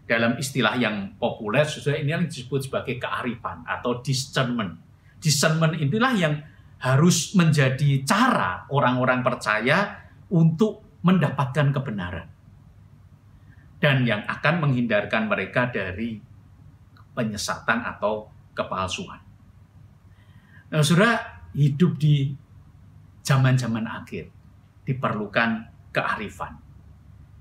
Dalam istilah yang populer, ini yang disebut sebagai kearifan atau discernment. Discernment inilah yang harus menjadi cara orang-orang percaya untuk mendapatkan kebenaran. Dan yang akan menghindarkan mereka dari penyesatan atau kepalsuan. Nah, saudara, hidup di zaman-zaman akhir diperlukan kearifan.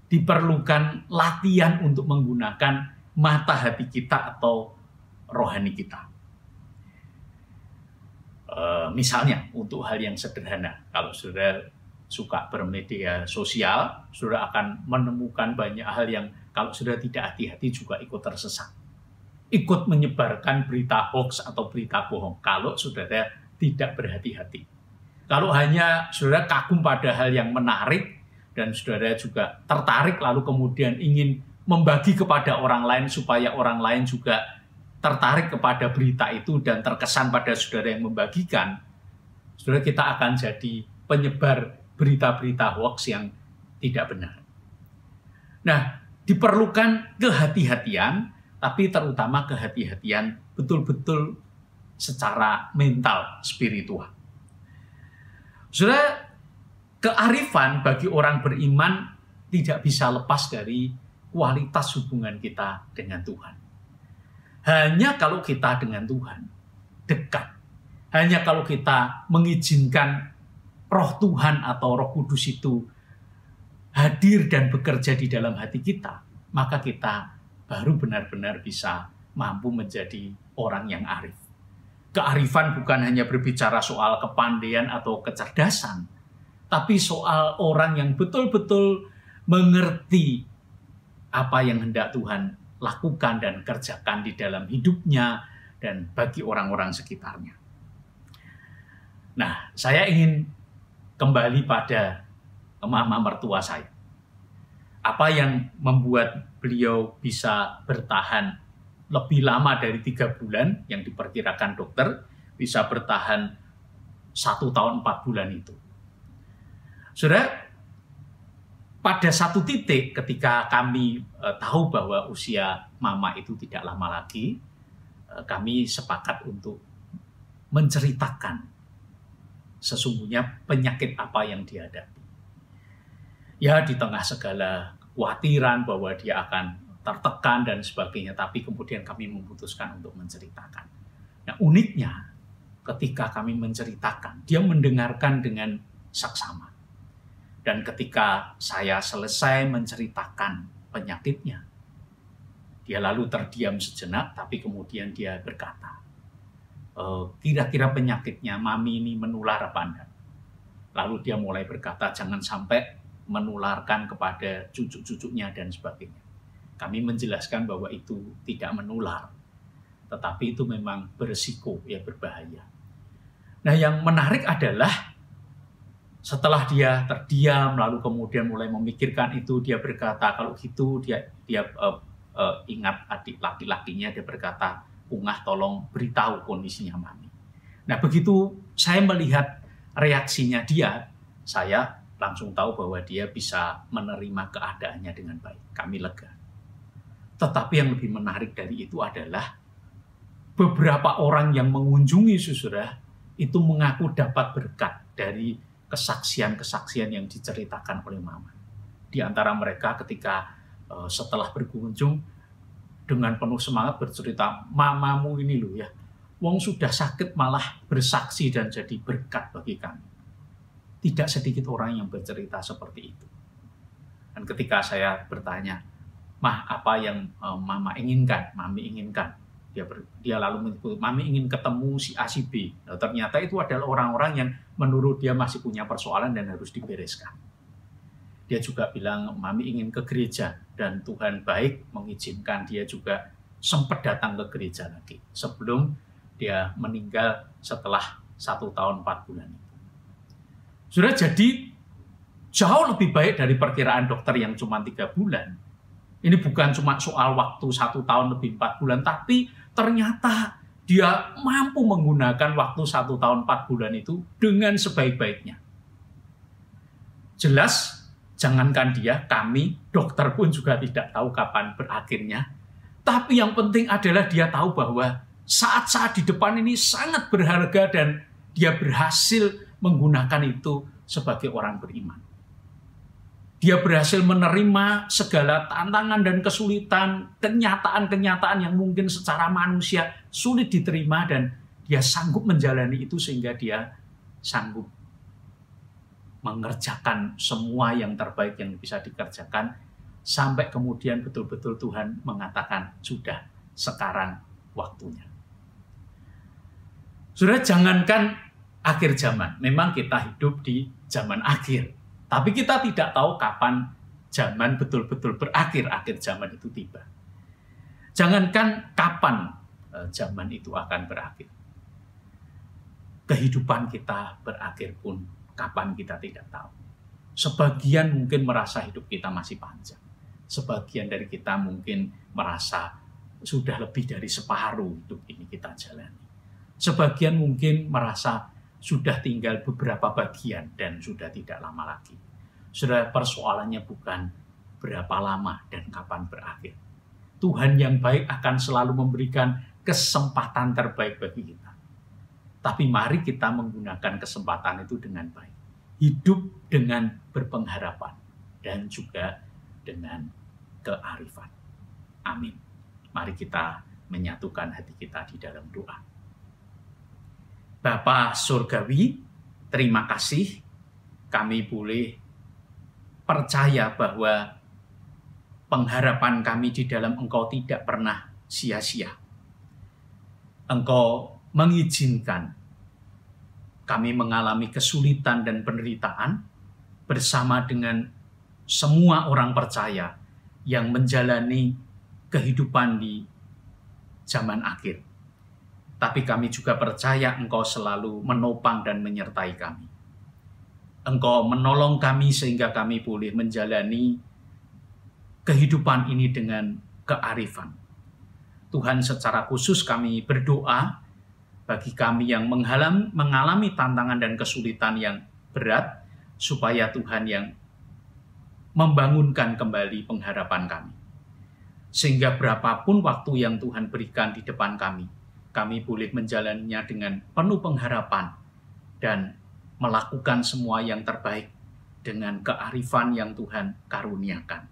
Diperlukan latihan untuk menggunakan mata hati kita atau rohani kita. Misalnya, untuk hal yang sederhana, kalau saudara suka bermedia sosial, saudara akan menemukan banyak hal yang kalau saudara tidak hati-hati juga ikut tersesat. Ikut menyebarkan berita hoax atau berita bohong kalau saudara tidak berhati-hati. Kalau hanya saudara kagum pada hal yang menarik dan saudara juga tertarik lalu kemudian ingin membagi kepada orang lain supaya orang lain juga tertarik kepada berita itu dan terkesan pada saudara yang membagikan, saudara, kita akan jadi penyebar berita-berita hoax yang tidak benar. Nah, diperlukan kehati-hatian, tapi terutama kehati-hatian betul-betul secara mental, spiritual. Saudara, kearifan bagi orang beriman tidak bisa lepas dari kualitas hubungan kita dengan Tuhan. Hanya kalau kita dengan Tuhan dekat, hanya kalau kita mengizinkan Roh Tuhan atau Roh Kudus itu hadir dan bekerja di dalam hati kita, maka kita baru benar-benar bisa mampu menjadi orang yang arif. Kearifan bukan hanya berbicara soal kepandaian atau kecerdasan, tapi soal orang yang betul-betul mengerti apa yang hendak Tuhan lakukan dan kerjakan di dalam hidupnya, dan bagi orang-orang sekitarnya. Nah, saya ingin kembali pada mama mertua saya. Apa yang membuat beliau bisa bertahan lebih lama dari 3 bulan yang diperkirakan dokter, bisa bertahan 1 tahun 4 bulan itu. Saudara, pada satu titik ketika kami tahu bahwa usia mama itu tidak lama lagi, kami sepakat untuk menceritakan sesungguhnya penyakit apa yang dihadapi. Ya, di tengah segala kekhawatiran bahwa dia akan tertekan dan sebagainya, tapi kemudian kami memutuskan untuk menceritakan. Nah, uniknya ketika kami menceritakan, dia mendengarkan dengan saksama. Dan ketika saya selesai menceritakan penyakitnya, dia lalu terdiam sejenak, tapi kemudian dia berkata, kira-kira penyakitnya mami ini menular apa enggak? Lalu dia mulai berkata, jangan sampai menularkan kepada cucu-cucunya dan sebagainya. Kami menjelaskan bahwa itu tidak menular, tetapi itu memang berisiko, ya berbahaya. Nah, yang menarik adalah setelah dia terdiam, lalu kemudian mulai memikirkan itu, dia berkata, kalau gitu dia ingat adik laki-lakinya, dia berkata, Ungah tolong beritahu kondisinya mami. Nah, begitu saya melihat reaksinya dia, saya langsung tahu bahwa dia bisa menerima keadaannya dengan baik. Kami lega. Tetapi yang lebih menarik dari itu adalah beberapa orang yang mengunjungi saudara itu mengaku dapat berkat dari kesaksian-kesaksian yang diceritakan oleh mama. Di antara mereka ketika setelah berkunjung dengan penuh semangat bercerita, mamamu ini loh ya, wong sudah sakit malah bersaksi dan jadi berkat bagi kami. Tidak sedikit orang yang bercerita seperti itu. Dan ketika saya bertanya, Mah, apa yang mama inginkan, mami inginkan, dia lalu menyebut, mami ingin ketemu si A, si B. Nah, ternyata itu adalah orang-orang yang menurut dia masih punya persoalan dan harus dibereskan. Dia juga bilang, mami ingin ke gereja, dan Tuhan baik mengizinkan dia juga sempat datang ke gereja lagi, sebelum dia meninggal setelah 1 tahun 4 bulan itu. Sudah jadi jauh lebih baik dari perkiraan dokter yang cuma 3 bulan. Ini bukan cuma soal waktu 1 tahun lebih 4 bulan, tapi ternyata dia mampu menggunakan waktu 1 tahun 4 bulan itu dengan sebaik-baiknya. Jelas, jangankan dia, kami, dokter pun juga tidak tahu kapan berakhirnya. Tapi yang penting adalah dia tahu bahwa saat-saat di depan ini sangat berharga dan dia berhasil menggunakan itu sebagai orang beriman. Dia berhasil menerima segala tantangan dan kesulitan, kenyataan-kenyataan yang mungkin secara manusia sulit diterima, dan dia sanggup menjalani itu sehingga dia sanggup mengerjakan semua yang terbaik yang bisa dikerjakan, sampai kemudian betul-betul Tuhan mengatakan, sudah, sekarang waktunya. Sudah, jangankan akhir zaman, memang kita hidup di zaman akhir, tapi kita tidak tahu kapan zaman betul-betul berakhir, akhir zaman itu tiba. Jangankan kapan zaman itu akan berakhir, kehidupan kita berakhir pun kapan kita tidak tahu. Sebagian mungkin merasa hidup kita masih panjang, sebagian dari kita mungkin merasa sudah lebih dari separuh hidup ini kita jalani, sebagian mungkin merasa sudah tinggal beberapa bagian dan sudah tidak lama lagi. Sudah, persoalannya bukan berapa lama dan kapan berakhir. Tuhan yang baik akan selalu memberikan kesempatan terbaik bagi kita. Tapi mari kita menggunakan kesempatan itu dengan baik. Hidup dengan berpengharapan dan juga dengan kearifan. Amin. Mari kita menyatukan hati kita di dalam doa. Bapa Surgawi, terima kasih kami boleh percaya bahwa pengharapan kami di dalam Engkau tidak pernah sia-sia. Engkau mengizinkan kami mengalami kesulitan dan penderitaan bersama dengan semua orang percaya yang menjalani kehidupan di zaman akhir. tapi kami juga percaya Engkau selalu menopang dan menyertai kami. Engkau menolong kami sehingga kami boleh menjalani kehidupan ini dengan kearifan. Tuhan, secara khusus kami berdoa bagi kami yang mengalami tantangan dan kesulitan yang berat, supaya Tuhan yang membangunkan kembali pengharapan kami. Sehingga berapapun waktu yang Tuhan berikan di depan kami boleh menjalaninya dengan penuh pengharapan dan melakukan semua yang terbaik dengan kearifan yang Tuhan karuniakan.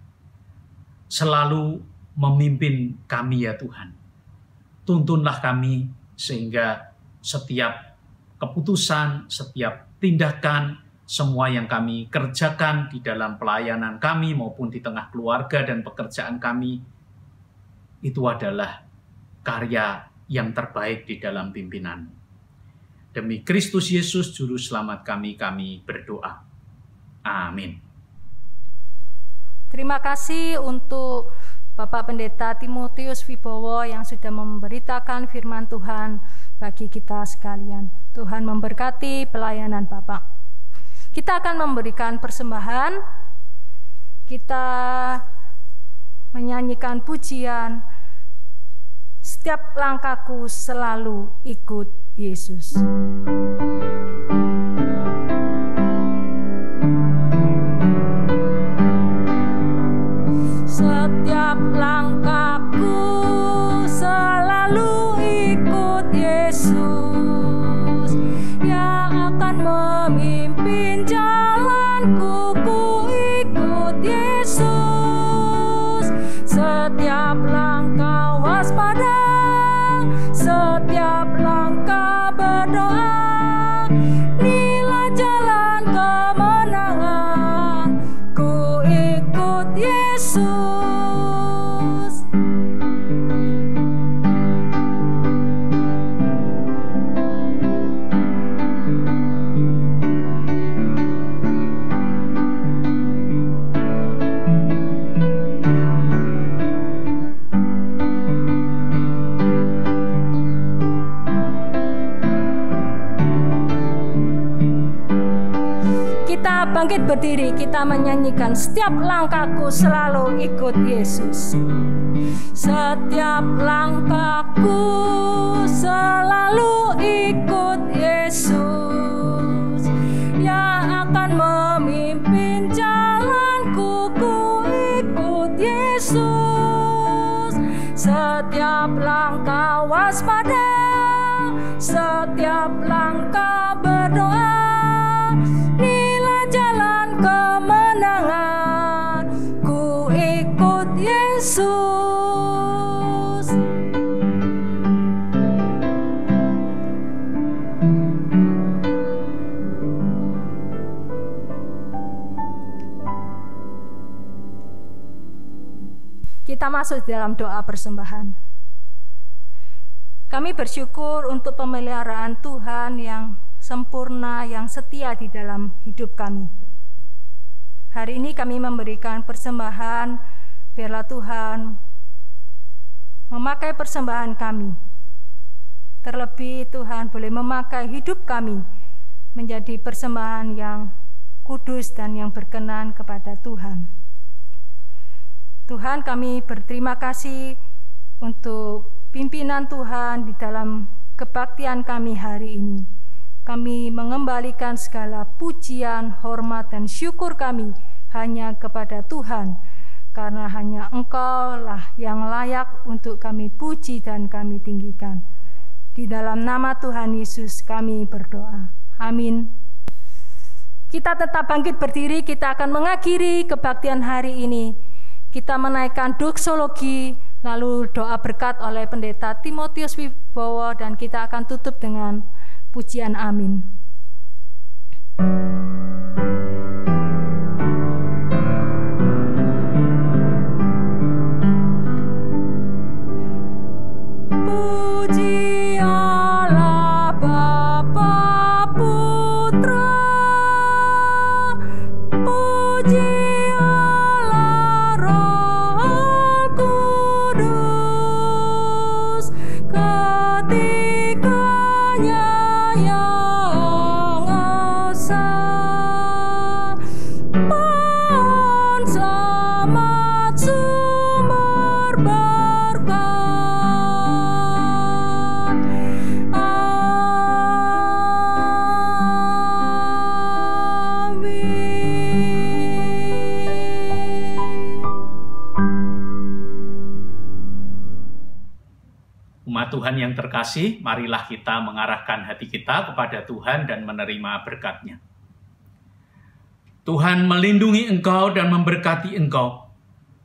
Selalu memimpin kami ya Tuhan. Tuntunlah kami sehingga setiap keputusan, setiap tindakan, semua yang kami kerjakan di dalam pelayanan kami maupun di tengah keluarga dan pekerjaan kami, itu adalah karya yang terbaik di dalam pimpinan. Demi Kristus Yesus Juru Selamat kami berdoa. Amin. Terima kasih untuk Bapak Pendeta Timotius Wibowo yang sudah memberitakan firman Tuhan bagi kita sekalian. Tuhan memberkati pelayanan Bapak. Kita akan memberikan persembahan. Kita menyanyikan pujian, setiap langkahku selalu ikut Yesus. Setiap langkahku selalu ikut Yesus, yang akan memimpin jalanku, ku ikut Yesus. Setiap langkah waspada, setiap langkah berdoa, inilah jalan kemenangan, ku ikut Yesus. Bangkit berdiri, kita menyanyikan setiap langkahku selalu ikut Yesus. Setiap langkahku selalu ikut Yesus, yang akan memimpin jalanku, ku ikut Yesus. Setiap langkah waspada, setiap langkah berdoa, jalan kemenangan, ku ikut Yesus. Kita masuk dalam doa persembahan. Kami bersyukur untuk pemeliharaan Tuhan yang sempurna, yang setia di dalam hidup kami. Hari ini kami memberikan persembahan, biarlah Tuhan memakai persembahan kami. Terlebih Tuhan boleh memakai hidup kami menjadi persembahan yang kudus dan yang berkenan kepada Tuhan. Tuhan, kami berterima kasih untuk pimpinan Tuhan di dalam kebaktian kami hari ini. Kami mengembalikan segala pujian, hormat, dan syukur kami hanya kepada Tuhan, karena hanya Engkau lah yang layak untuk kami puji dan kami tinggikan. Di dalam nama Tuhan Yesus kami berdoa. Amin. Kita tetap bangkit berdiri, kita akan mengakhiri kebaktian hari ini. Kita menaikkan doksologi, lalu doa berkat oleh Pendeta Timotius Wibowo, dan kita akan tutup dengan pujian amin. Puji Allah Bapa Putra, puji Allah Roh Kudus, ketika Jemaat Tuhan yang terkasih, marilah kita mengarahkan hati kita kepada Tuhan dan menerima berkat-Nya. Tuhan melindungi engkau dan memberkati engkau.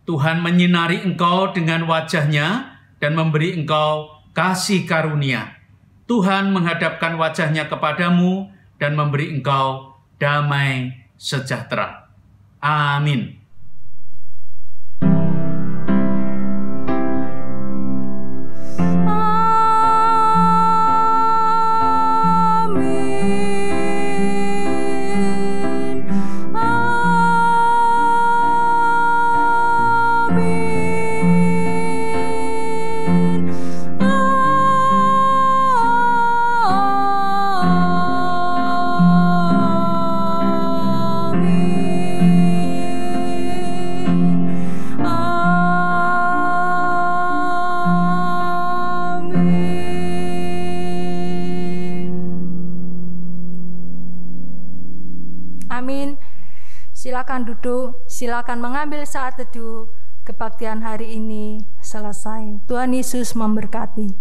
Tuhan menyinari engkau dengan wajah-Nya dan memberi engkau kasih karunia. Tuhan menghadapkan wajah-Nya kepadamu dan memberi engkau damai sejahtera. Amin. Amin. Silakan duduk, silakan mengambil saat teduh. Kebaktian hari ini selesai. Tuhan Yesus memberkati.